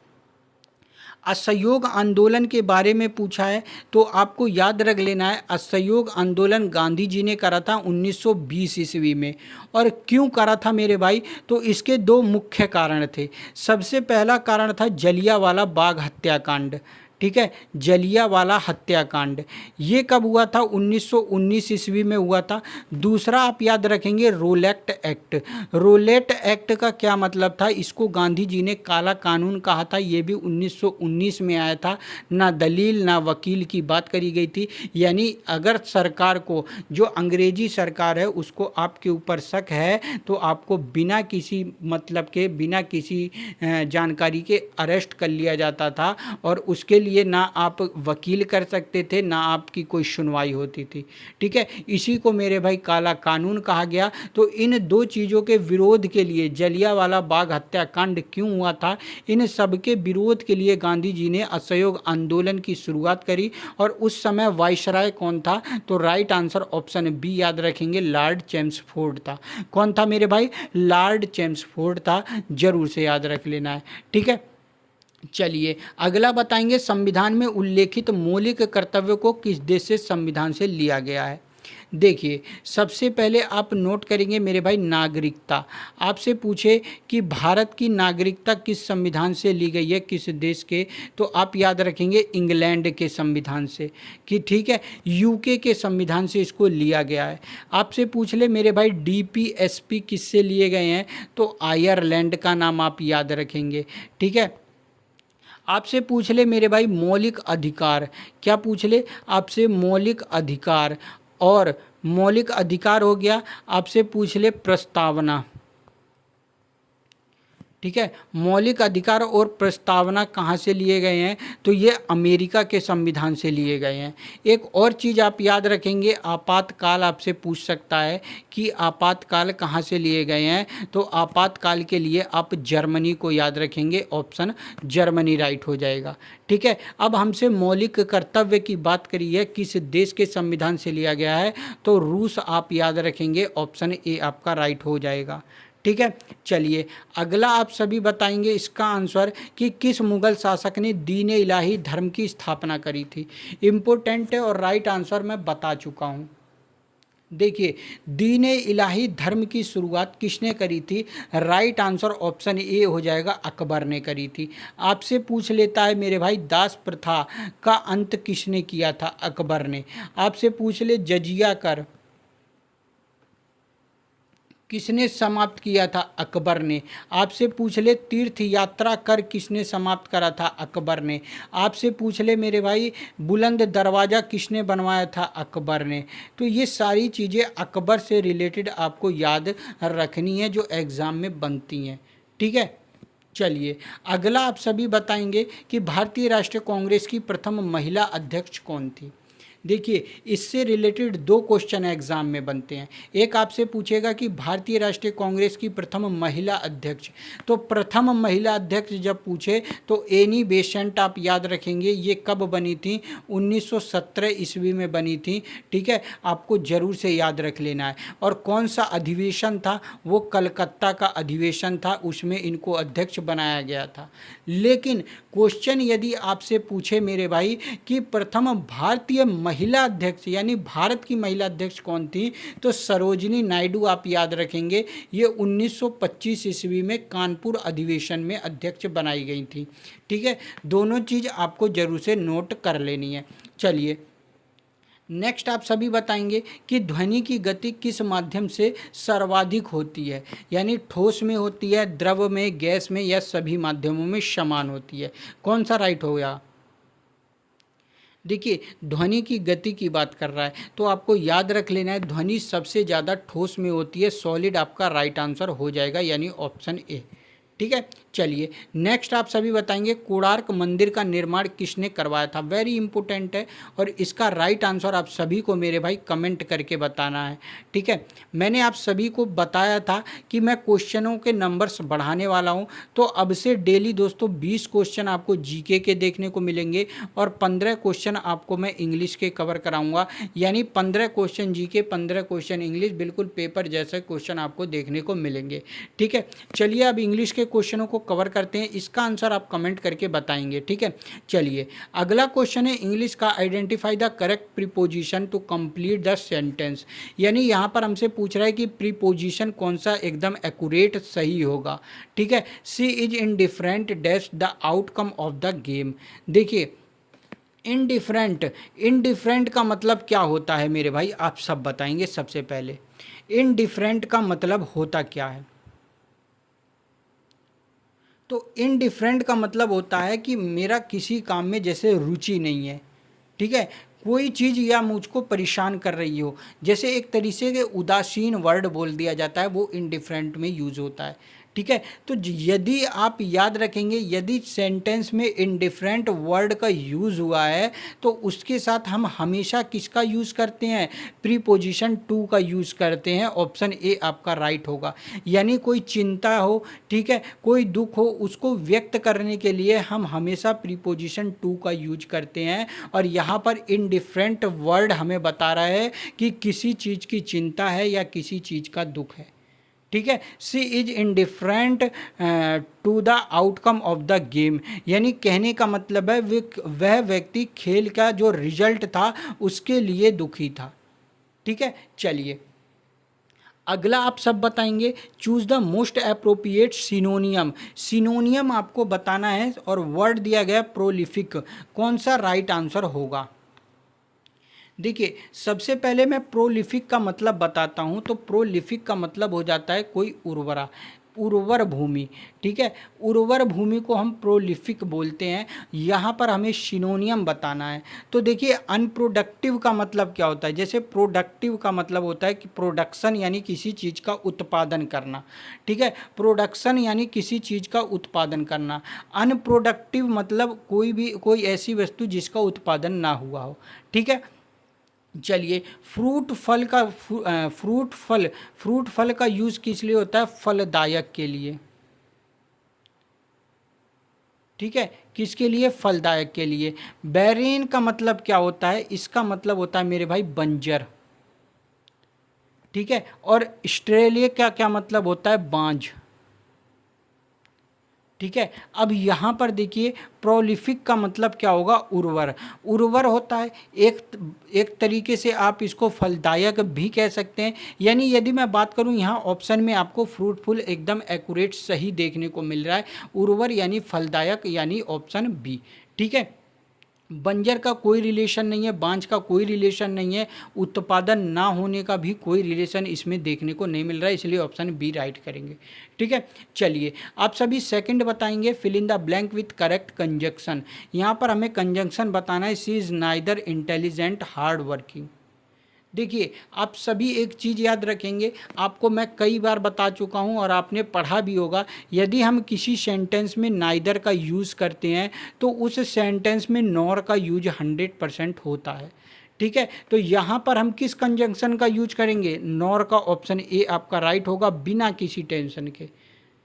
असहयोग आंदोलन के बारे में पूछा है तो आपको याद रख लेना है, असहयोग आंदोलन गांधी जी ने करा था 1920 ईस्वी में। और क्यों करा था मेरे भाई, तो इसके दो मुख्य कारण थे। सबसे पहला कारण था जलियांवाला बाग हत्याकांड। ठीक है। जलियांवाला हत्याकांड ये कब हुआ था, 1919 ईस्वी में हुआ था। दूसरा आप याद रखेंगे रोलेट एक्ट। रोलेट एक्ट का क्या मतलब था, इसको गांधी जी ने काला कानून कहा था। ये भी 1919 में आया था। ना दलील ना वकील की बात करी गई थी, यानी अगर सरकार को, जो अंग्रेजी सरकार है उसको आपके ऊपर शक है तो आपको बिना किसी मतलब के, बिना किसी जानकारी के अरेस्ट कर लिया जाता था, और उसके लिए ना आप वकील कर सकते थे ना आपकी कोई सुनवाई होती थी। ठीक है। इसी को मेरे भाई काला कानून कहा गया। तो इन दो चीज़ों के विरोध के लिए, जलियांवाला बाग हत्याकांड क्यों हुआ था, इन सब के विरोध के लिए गांधी जी ने असहयोग आंदोलन की शुरुआत करी। और उस समय वायसराय कौन था, तो राइट आंसर ऑप्शन बी याद रखेंगे, लॉर्ड चेम्सफोर्ड था। कौन था मेरे भाई, लॉर्ड चेम्सफोर्ड था, जरूर से याद रख लेना है। ठीक है। चलिए अगला बताएंगे संविधान में उल्लेखित मौलिक कर्तव्यों को किस देश से संविधान से लिया गया है। देखिए सबसे पहले आप नोट करेंगे मेरे भाई नागरिकता। आपसे पूछे कि भारत की नागरिकता किस संविधान से ली गई है, किस देश के, तो आप याद रखेंगे इंग्लैंड के संविधान से। कि ठीक है, यूके के संविधान से इसको लिया गया है। आपसे पूछ ले मेरे भाई डीपीएसपी किससे लिए गए हैं, तो आयरलैंड का नाम आप याद रखेंगे। ठीक है। आपसे पूछ ले मेरे भाई मौलिक अधिकार, क्या पूछ ले आपसे, मौलिक अधिकार, और मौलिक अधिकार हो गया। आपसे पूछ ले प्रस्तावना। ठीक है। मौलिक अधिकार और प्रस्तावना कहाँ से लिए गए हैं, तो ये अमेरिका के संविधान से लिए गए हैं। एक और चीज़ आप याद रखेंगे, आपातकाल आपसे पूछ सकता है कि आपातकाल कहाँ से लिए गए हैं, तो आपातकाल के लिए आप जर्मनी को याद रखेंगे, ऑप्शन जर्मनी राइट हो जाएगा। ठीक है। अब हमसे मौलिक कर्तव्य की बात करी है, किस देश के संविधान से लिया गया है, तो रूस आप याद रखेंगे, ऑप्शन ए आपका राइट हो जाएगा। ठीक है। चलिए अगला आप सभी बताएंगे इसका आंसर कि किस मुगल शासक ने दीन इलाही धर्म की स्थापना करी थी। इम्पोर्टेंट है और राइट आंसर मैं बता चुका हूँ। देखिए, दीन ए इलाही धर्म की शुरुआत किसने करी थी? राइट आंसर ऑप्शन ए हो जाएगा, अकबर ने करी थी। आपसे पूछ लेता है मेरे भाई, दास प्रथा का अंत किसने किया था? अकबर ने। आपसे पूछ ले, जजिया कर किसने समाप्त किया था? अकबर ने। आपसे पूछ ले, तीर्थ यात्रा कर किसने समाप्त करा था? अकबर ने। आपसे पूछ ले मेरे भाई, बुलंद दरवाज़ा किसने बनवाया था? अकबर ने। तो ये सारी चीज़ें अकबर से रिलेटेड आपको याद रखनी है जो एग्ज़ाम में बनती हैं, ठीक है। चलिए, अगला आप सभी बताएंगे कि भारतीय राष्ट्रीय कांग्रेस की प्रथम महिला अध्यक्ष कौन थी? देखिए, इससे रिलेटेड दो क्वेश्चन एग्जाम में बनते हैं। एक आपसे पूछेगा कि भारतीय राष्ट्रीय कांग्रेस की प्रथम महिला अध्यक्ष, तो प्रथम महिला अध्यक्ष जब पूछे तो एनी बेसेंट आप याद रखेंगे। ये कब बनी थी? 1917 ईस्वी में बनी थी, ठीक है। आपको जरूर से याद रख लेना है। और कौन सा अधिवेशन था? वो कलकत्ता का अधिवेशन था, उसमें इनको अध्यक्ष बनाया गया था। लेकिन क्वेश्चन यदि आपसे पूछे मेरे भाई कि प्रथम भारतीय महिला अध्यक्ष यानी भारत की महिला अध्यक्ष कौन थी, तो सरोजिनी नायडू आप याद रखेंगे। ये 1925 ईस्वी में कानपुर अधिवेशन में अध्यक्ष बनाई गई थी, ठीक है। दोनों चीज़ आपको जरूर से नोट कर लेनी है। चलिए, नेक्स्ट आप सभी बताएंगे कि ध्वनि की गति किस माध्यम से सर्वाधिक होती है? यानी ठोस में होती है, द्रव में, गैस में, या सभी माध्यमों में समान होती है? कौन सा राइट हो गया? देखिए, ध्वनि की गति की बात कर रहा है तो आपको याद रख लेना है, ध्वनि सबसे ज़्यादा ठोस में होती है। सॉलिड आपका राइट आंसर हो जाएगा, यानी ऑप्शन ए, ठीक है। चलिए, नेक्स्ट आप सभी बताएंगे कोणार्क मंदिर का निर्माण किसने करवाया था? वेरी इंपॉर्टेंट है, और इसका राइट आंसर आप सभी को मेरे भाई कमेंट करके बताना है, ठीक है। मैंने आप सभी को बताया था कि मैं क्वेश्चनों के नंबर्स बढ़ाने वाला हूं, तो अब से डेली दोस्तों 20 क्वेश्चन आपको जीके के देखने को मिलेंगे और 15 क्वेश्चन आपको मैं इंग्लिश के कवर कराऊंगा। यानी 15 क्वेश्चन जीके, 15 क्वेश्चन इंग्लिश, बिल्कुल पेपर जैसे क्वेश्चन आपको देखने को मिलेंगे, ठीक है। चलिए, अब इंग्लिश के क्वेश्चनों को कवर करते हैं, इसका आंसर आप कमेंट करके बताएंगे, ठीक है। चलिए, अगला क्वेश्चन है इंग्लिश का, identify the correct preposition to complete the sentence. यानी यहाँ पर हमसे पूछ रहा है कि प्रीपोजिशन कौन सा एकदम एक्यूरेट सही होगा, ठीक है। She is indifferent dash the outcome of the game. देखिए, इनडिफरेंट, इनडिफरेंट का मतलब क्या होता है मेरे भाई? आप सब बताएंगे। सबसे पहले, इनडिफरेंट का मतलब होता क्या है? तो इनडिफरेंट का मतलब होता है कि मेरा किसी काम में जैसे रुचि नहीं है, ठीक है। कोई चीज़ या मुझको परेशान कर रही हो, जैसे एक तरीके के उदासीन वर्ड बोल दिया जाता है, वो इनडिफरेंट में यूज़ होता है, ठीक है। तो यदि आप याद रखेंगे, यदि सेंटेंस में इनडिफरेंट वर्ड का यूज़ हुआ है तो उसके साथ हम हमेशा किसका यूज़ करते हैं? प्रीपोजिशन टू का यूज़ करते हैं। ऑप्शन ए आपका राइट होगा। यानी कोई चिंता हो, ठीक है, कोई दुख हो, उसको व्यक्त करने के लिए हम हमेशा प्रीपोजिशन टू का यूज करते हैं। और यहाँ पर इनडिफरेंट वर्ड हमें बता रहा है कि किसी चीज़ की चिंता है या किसी चीज़ का दुख है, ठीक है। She is indifferent to the outcome of the game, यानी कहने का मतलब है वह व्यक्ति खेल का जो रिजल्ट था उसके लिए दुखी था, ठीक है। चलिए, अगला आप सब बताएंगे, चूज द मोस्ट अप्रोप्रिएट सिनोनियम। सिनोनियम आपको बताना है और वर्ड दिया गया प्रोलिफिक, कौन सा राइट आंसर होगा? देखिए, सबसे पहले मैं प्रोलिफिक का मतलब बताता हूँ। तो प्रोलिफिक का मतलब हो जाता है कोई उर्वरा, उर्वर भूमि, ठीक है। उर्वर भूमि को हम प्रोलिफिक बोलते हैं। यहाँ पर हमें सिनोनियम बताना है। तो देखिए, अनप्रोडक्टिव का मतलब क्या होता है? जैसे प्रोडक्टिव का मतलब होता है कि प्रोडक्शन यानी किसी चीज़ का उत्पादन करना, ठीक है। प्रोडक्शन यानी किसी चीज़ का उत्पादन करना। अनप्रोडक्टिव मतलब कोई ऐसी वस्तु जिसका उत्पादन ना हुआ हो, ठीक है। चलिए, फ्रूट फल का यूज़ किस लिए होता है? फलदायक के लिए, ठीक है। किसके लिए? फलदायक के लिए। बैरेन का मतलब क्या होता है? इसका मतलब होता है मेरे भाई बंजर, ठीक है। और ऑस्ट्रेलिया का क्या मतलब होता है? बांझ, ठीक है। अब यहाँ पर देखिए प्रोलिफिक का मतलब क्या होगा, उर्वर। उर्वर होता है एक एक तरीके से आप इसको फलदायक भी कह सकते हैं। यानी यदि मैं बात करूँ यहाँ ऑप्शन में आपको फ्रूटफुल एकदम एक्यूरेट सही देखने को मिल रहा है, उर्वर यानी फलदायक यानी ऑप्शन बी। ठीक है। बंजर का कोई रिलेशन नहीं है, बांझ का कोई रिलेशन नहीं है, उत्पादन ना होने का भी कोई रिलेशन इसमें देखने को नहीं मिल रहा है, इसलिए ऑप्शन बी राइट करेंगे। ठीक है। चलिए आप सभी सेकंड बताएंगे, fill in the blank with correct conjunction. यहाँ पर हमें कंजंक्शन बताना है, she is neither intelligent hard working. देखिए आप सभी एक चीज़ याद रखेंगे, आपको मैं कई बार बता चुका हूँ और आपने पढ़ा भी होगा, यदि हम किसी सेंटेंस में नाइदर का यूज़ करते हैं तो उस सेंटेंस में नॉर का यूज 100% होता है। ठीक है। तो यहाँ पर हम किस कंजंक्शन का यूज करेंगे, नॉर का। ऑप्शन ए आपका राइट होगा बिना किसी टेंशन के।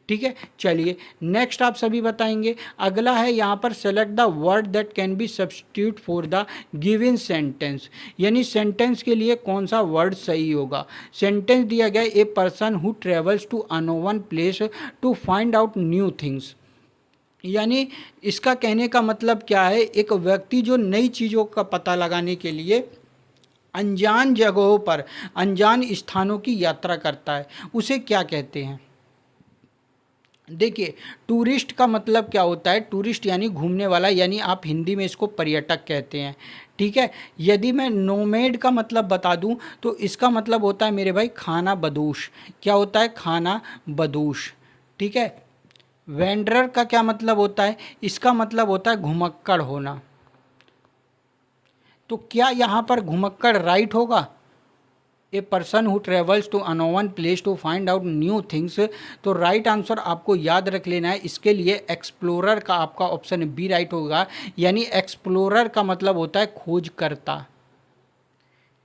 ठीक है। चलिए नेक्स्ट आप सभी बताएंगे, अगला है यहाँ पर select the word that can be substitute for the given sentence. यानी सेंटेंस के लिए कौन सा वर्ड सही होगा। सेंटेंस दिया गया, a person who travels to unknown place to find out new things. यानी इसका कहने का मतलब क्या है, एक व्यक्ति जो नई चीज़ों का पता लगाने के लिए अनजान जगहों पर, अनजान स्थानों की यात्रा करता है, उसे क्या कहते हैं। देखिए टूरिस्ट का मतलब क्या होता है, टूरिस्ट यानी घूमने वाला, यानी आप हिंदी में इसको पर्यटक कहते हैं। ठीक है। यदि मैं नोमेड का मतलब बता दूं तो इसका मतलब होता है मेरे भाई खाना बदोश। क्या होता है, खाना बदोश। ठीक है। वेंडरर का क्या मतलब होता है, इसका मतलब होता है घुमक्कड़ होना। तो क्या यहाँ पर घुमक्कड़ राइट होगा, a person who travels to unknown place to find out new things. तो राइट आंसर आपको याद रख लेना है, इसके लिए एक्सप्लोरर का आपका ऑप्शन बी राइट होगा। यानी एक्सप्लोरर का मतलब होता है खोजकर्ता।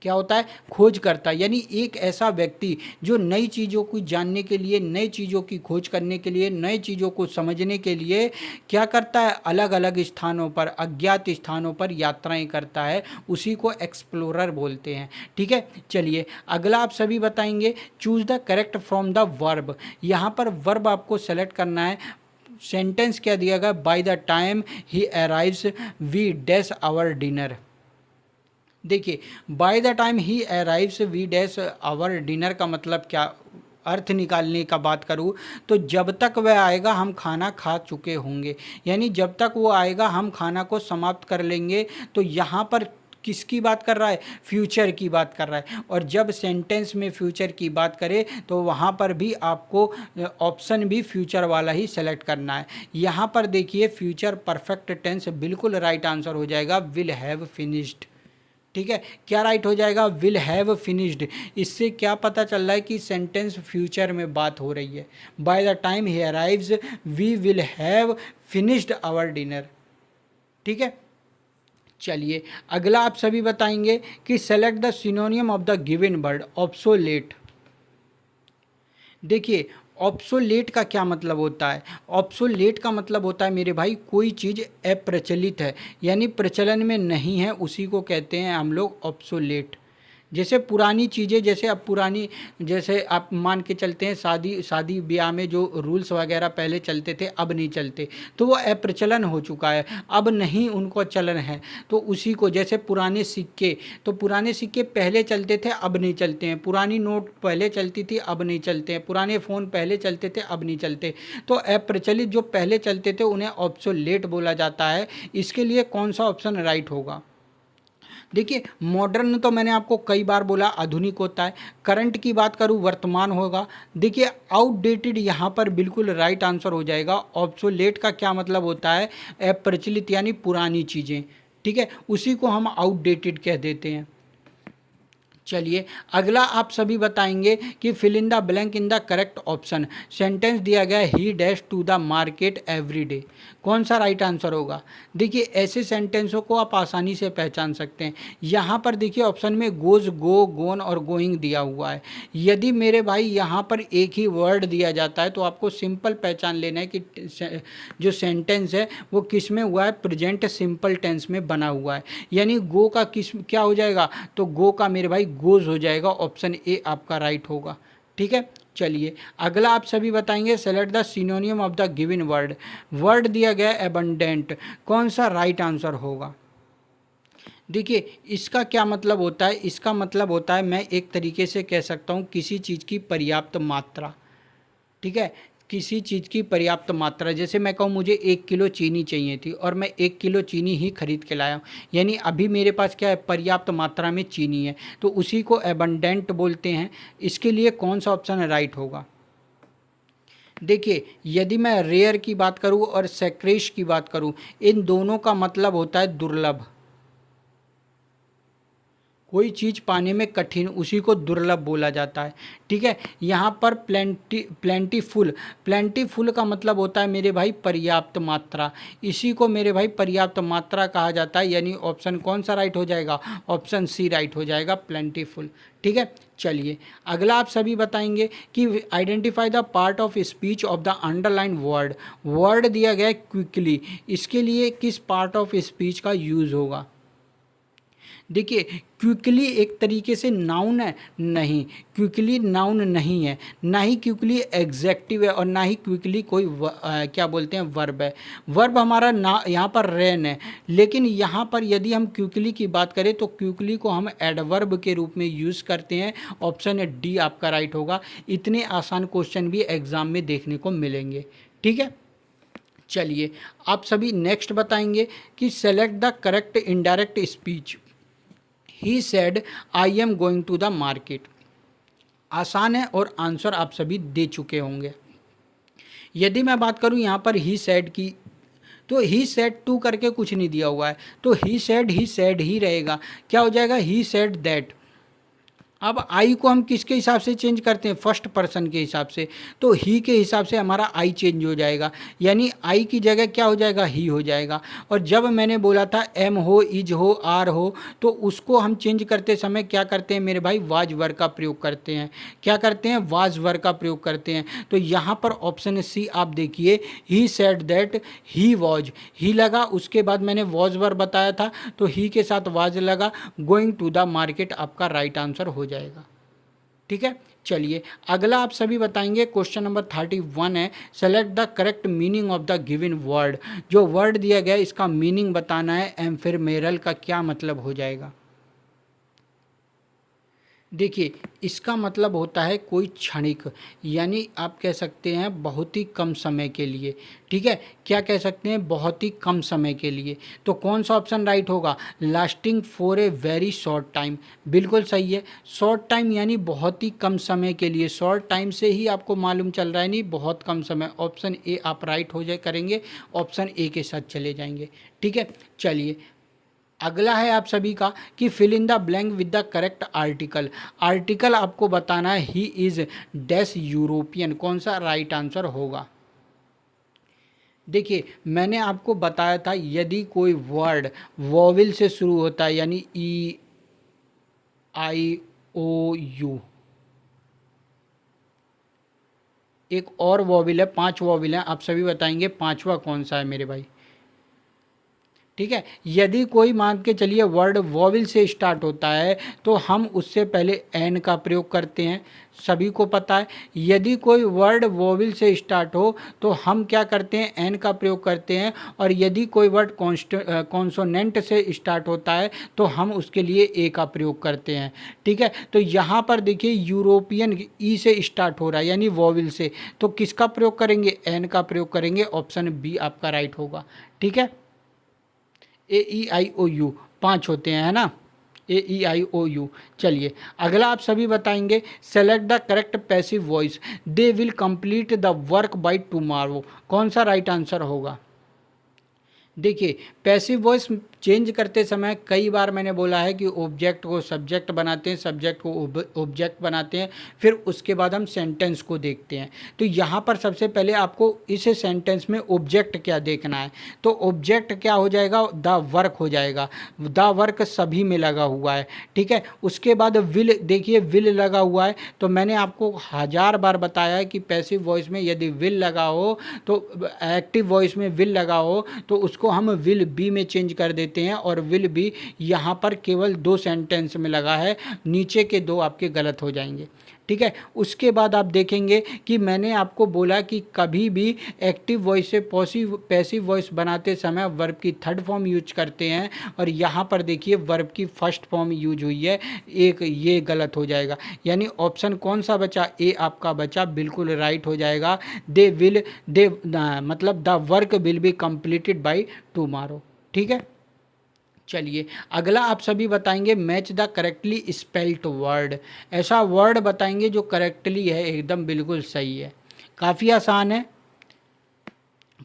क्या होता है, खोज करता। यानी एक ऐसा व्यक्ति जो नई चीज़ों को जानने के लिए, नई चीज़ों की खोज करने के लिए, नई चीज़ों को समझने के लिए क्या करता है, अलग अलग स्थानों पर, अज्ञात स्थानों पर यात्राएं करता है, उसी को एक्सप्लोरर बोलते हैं। ठीक है। चलिए अगला आप सभी बताएंगे, choose the correct from the verb. यहाँ पर वर्ब आपको सेलेक्ट करना है। सेंटेंस क्या दिया गया, by the time he arrives we dash our dinner. देखिए by the time he arrives we dash our dinner का मतलब क्या, अर्थ निकालने का बात करूँ तो जब तक वह आएगा हम खाना खा चुके होंगे। यानी जब तक वो आएगा हम खाना को समाप्त कर लेंगे। तो यहाँ पर किसकी बात कर रहा है, फ्यूचर की बात कर रहा है। और जब सेंटेंस में फ्यूचर की बात करें तो वहाँ पर भी आपको ऑप्शन भी फ्यूचर वाला ही सेलेक्ट करना है। यहाँ पर देखिए फ्यूचर परफेक्ट टेंस बिल्कुल राइट आंसर हो जाएगा, विल हैव फिनिश्ड। ठीक है। क्या राइट हो जाएगा, विल हैव फिनिश्ड। इससे क्या पता चल रहा है कि सेंटेंस फ्यूचर में बात हो रही है। By the time he arrives we will have finished our dinner. ठीक है। चलिए अगला आप सभी बताएंगे कि select the synonym of the given word, obsolete. देखिए ऑब्सोलेट का क्या मतलब होता है, ऑब्सोलेट का मतलब होता है मेरे भाई कोई चीज़ अप्रचलित है, यानी प्रचलन में नहीं है, उसी को कहते हैं हम लोग ऑब्सोलेट। जैसे पुरानी चीज़ें, जैसे अब पुरानी, जैसे आप मान के चलते हैं शादी ब्याह में जो रूल्स वगैरह पहले चलते थे अब नहीं चलते, तो वो अप्रचलन हो चुका है, अब नहीं उनको चलन है। तो उसी को, जैसे पुराने सिक्के, तो पुराने सिक्के पहले चलते थे अब नहीं चलते हैं, पुरानी नोट पहले चलती थी अब नहीं चलते हैं, पुराने फ़ोन पहले चलते थे अब नहीं चलते। तो अप्रचलित जो पहले चलते थे उन्हें ऑब्सोलेट बोला जाता है। इसके लिए कौन सा ऑप्शन राइट होगा। देखिए मॉडर्न तो मैंने आपको कई बार बोला आधुनिक होता है, करंट की बात करूँ वर्तमान होगा। देखिए आउटडेटेड यहाँ पर बिल्कुल राइट आंसर हो जाएगा। ऑब्सोलेट का क्या मतलब होता है, अप्रचलित यानी पुरानी चीज़ें। ठीक है, उसी को हम आउटडेटेड कह देते हैं। चलिए अगला आप सभी बताएंगे कि fill in the blank in the correct option. Sentence दिया गया he dash to the market every day, कौन सा राइट आंसर होगा। देखिए ऐसे सेंटेंसों को आप आसानी से पहचान सकते हैं। यहाँ पर देखिए ऑप्शन में गोज, गो, गोन और गोइंग दिया हुआ है। यदि मेरे भाई यहाँ पर एक ही वर्ड दिया जाता है तो आपको सिंपल पहचान लेना है कि जो सेंटेंस है वो किस में हुआ है, प्रेजेंट सिंपल टेंस में बना हुआ है। यानी गो का किस क्या हो जाएगा, तो गो का मेरे भाई गोज हो जाएगा। ऑप्शन ए आपका राइट होगा। ठीक है। चलिए अगला आप सभी बताएंगे, select the synonym of the given word. Word दिया गया एबंडेंट, कौन सा राइट आंसर होगा? देखिए इसका क्या मतलब होता है, इसका मतलब होता है, मैं एक तरीके से कह सकता हूँ किसी चीज़ की पर्याप्त मात्रा। ठीक है, किसी चीज़ की पर्याप्त मात्रा, जैसे मैं कहूँ मुझे 1 किलो चीनी चाहिए थी और मैं 1 किलो चीनी ही खरीद के लाया हूँ, यानी अभी मेरे पास क्या है, पर्याप्त मात्रा में चीनी है, तो उसी को एबंडेंट बोलते हैं। इसके लिए कौन सा ऑप्शन राइट होगा? देखिए यदि मैं रेयर की बात करूँ और सेक्रेश की बात करूँ, इन दोनों का मतलब होता है दुर्लभ। कोई चीज़ पाने में कठिन, उसी को दुर्लभ बोला जाता है। ठीक है, यहाँ पर प्लेंटीफुल, प्लेंटीफुल का मतलब होता है मेरे भाई पर्याप्त मात्रा, इसी को मेरे भाई पर्याप्त मात्रा कहा जाता है, यानी ऑप्शन कौन सा राइट हो जाएगा? ऑप्शन सी राइट हो जाएगा, प्लेंटीफुल। ठीक है, चलिए अगला आप सभी बताएंगे कि identify the part of speech of the underline word. Word दिया गया है क्विकली, इसके लिए किस पार्ट ऑफ स्पीच का यूज़ होगा? देखिए क्विकली एक तरीके से नाउन है, नहीं, क्विकली नाउन नहीं है, ना ही क्विकली एग्जेक्टिव है और ना ही क्विकली कोई क्या बोलते हैं, वर्ब है। वर्ब हमारा ना यहाँ पर रेन है, लेकिन यहाँ पर यदि हम क्विकली की बात करें तो क्विकली को हम एडवर्ब के रूप में यूज़ करते हैं। ऑप्शन डी आपका राइट होगा। इतने आसान क्वेश्चन भी एग्ज़ाम में देखने को मिलेंगे। ठीक है, चलिए आप सभी नेक्स्ट बताएंगे कि select the correct indirect speech. He said I am going to the market. आसान है और आंसर आप सभी दे चुके होंगे। यदि मैं बात करूं यहाँ पर ही सेड की, तो ही सेड टू करके कुछ नहीं दिया हुआ है, तो ही सेड ही रहेगा। क्या हो जाएगा? ही सेड दैट। अब आई को हम किसके हिसाब से चेंज करते हैं? फर्स्ट पर्सन के हिसाब से, तो ही के हिसाब से हमारा आई चेंज हो जाएगा, यानी आई की जगह क्या हो जाएगा? ही हो जाएगा। और जब मैंने बोला था एम हो, इज हो, आर हो, तो उसको हम चेंज करते समय क्या करते हैं मेरे भाई? वाज वर्ग का प्रयोग करते हैं। क्या करते हैं? वाज वर्ग का प्रयोग करते हैं। तो यहाँ पर ऑप्शन सी आप देखिए, he said that he was, he लगा, उसके बाद मैंने वॉज वर्ग बताया था तो ही के साथ वाज लगा, गोइंग टू द मार्केट आपका राइट आंसर हो जाएगा। ठीक है, चलिए अगला आप सभी बताएंगे, क्वेश्चन नंबर 31 है, select the correct meaning of the given word. जो वर्ड दिया गया है इसका मीनिंग बताना है। एम्फेमेरल का क्या मतलब हो जाएगा? देखिए इसका मतलब होता है कोई क्षणिक, यानी आप कह सकते हैं बहुत ही कम समय के लिए। ठीक है, क्या कह सकते हैं? बहुत ही कम समय के लिए। तो कौन सा ऑप्शन राइट होगा? Lasting for a very short time, बिल्कुल सही है। शॉर्ट टाइम यानी बहुत ही कम समय के लिए, शॉर्ट टाइम से ही आपको मालूम चल रहा है, नहीं बहुत कम समय। ऑप्शन ए आप राइट हो जाए करेंगे, ऑप्शन ए के साथ चले जाएंगे। ठीक है, चलिए अगला है आप सभी का कि fill in the blank with the correct article. Article आपको बताना है, ही इज़ डैश यूरोपियन, कौन सा राइट आंसर होगा? देखिए मैंने आपको बताया था यदि कोई वर्ड वॉविल से शुरू होता है, यानी ई आई ओ यू, एक और वॉविल है, 5 वॉविल हैं, आप सभी बताएंगे पांचवा कौन सा है मेरे भाई? ठीक है, यदि कोई मान के चलिए वर्ड वॉविल से स्टार्ट होता है तो हम उससे पहले एन का प्रयोग करते हैं, सभी को पता है। यदि कोई वर्ड वॉविल से स्टार्ट हो तो हम क्या करते हैं? एन का प्रयोग करते हैं। और यदि कोई वर्ड कॉन्सोनेंट से स्टार्ट होता है तो हम उसके लिए ए का प्रयोग करते हैं। ठीक है, तो यहाँ पर देखिए यूरोपियन ई से स्टार्ट हो रहा है यानी वॉविल से, तो किसका प्रयोग करेंगे? एन का प्रयोग करेंगे। ऑप्शन बी आपका राइट होगा। ठीक है, ए ई आई ओ यू 5 होते हैं, है ना? ए ई आई ओ यू। चलिए अगला आप सभी बताएंगे, select the correct passive voice. They will complete the work by tomorrow, कौन सा राइट आंसर होगा? देखिए पैसिव वॉइस चेंज करते समय कई बार मैंने बोला है कि ऑब्जेक्ट को सब्जेक्ट बनाते हैं, सब्जेक्ट को ऑब्जेक्ट बनाते हैं, फिर उसके बाद हम सेंटेंस को देखते हैं। तो यहाँ पर सबसे पहले आपको इस सेंटेंस में ऑब्जेक्ट क्या देखना है, तो ऑब्जेक्ट क्या हो जाएगा? द वर्क हो जाएगा। द वर्क सभी में लगा हुआ है। ठीक है, उसके बाद विल, देखिए विल लगा हुआ है, तो मैंने आपको 1000 बार बताया है कि पैसिव वॉइस में यदि विल लगा हो, तो एक्टिव वॉइस में विल लगा हो तो उसको हम विल बी में चेंज कर देते हैं, और विल बी यहाँ पर केवल 2 सेंटेंस में लगा है, नीचे के 2 आपके गलत हो जाएंगे। ठीक है। उसके बाद आप देखेंगे कि मैंने आपको बोला कि कभी भी एक्टिव वॉइस से पैसिव वॉइस बनाते समय वर्ब की थर्ड फॉर्म यूज करते हैं, और यहाँ पर देखिए वर्ब की फर्स्ट फॉर्म यूज हुई है, एक ये गलत हो जाएगा। यानी ऑप्शन कौन सा बचा, ए आपका बचा, बिल्कुल राइट हो जाएगा। दे मतलब the work will be completed by tomorrow. ठीक है, चलिए अगला आप सभी बताएंगे match the correctly spelt word. ऐसा वर्ड बताएंगे जो करेक्टली है, एकदम बिल्कुल सही है, काफ़ी आसान है।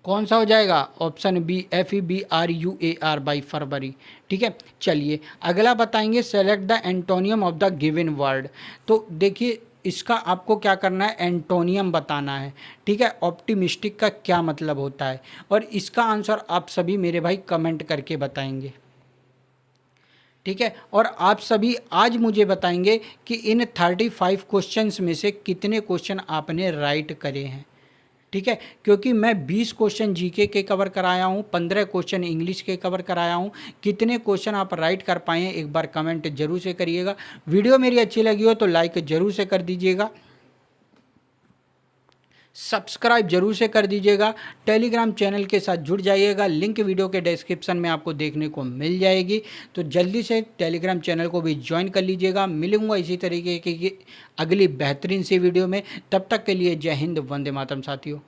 कौन सा हो जाएगा, ऑप्शन बी FEBRUAR बाई फरवरी। ठीक है, चलिए अगला बताएंगे select the antonym of the given word. तो देखिए इसका आपको क्या करना है, एंटोनियम बताना है। ठीक है, ऑप्टिमिस्टिक का क्या मतलब होता है, और इसका आंसर आप सभी मेरे भाई कमेंट करके बताएंगे। ठीक है, और आप सभी आज मुझे बताएंगे कि इन 35 क्वेश्चंस में से कितने क्वेश्चन आपने राइट करे हैं। ठीक है, क्योंकि मैं 20 क्वेश्चन जीके के कवर कराया हूँ, 15 क्वेश्चन इंग्लिश के कवर कराया हूँ। कितने क्वेश्चन आप राइट कर पाए हैं एक बार कमेंट जरूर से करिएगा। वीडियो मेरी अच्छी लगी हो तो लाइक जरूर से कर दीजिएगा, सब्सक्राइब जरूर से कर दीजिएगा, टेलीग्राम चैनल के साथ जुड़ जाइएगा, लिंक वीडियो के डिस्क्रिप्शन में आपको देखने को मिल जाएगी। तो जल्दी से टेलीग्राम चैनल को भी ज्वाइन कर लीजिएगा। मिलूंगा इसी तरीके की अगली बेहतरीन सी वीडियो में, तब तक के लिए जय हिंद, वंदे मातरम साथियों।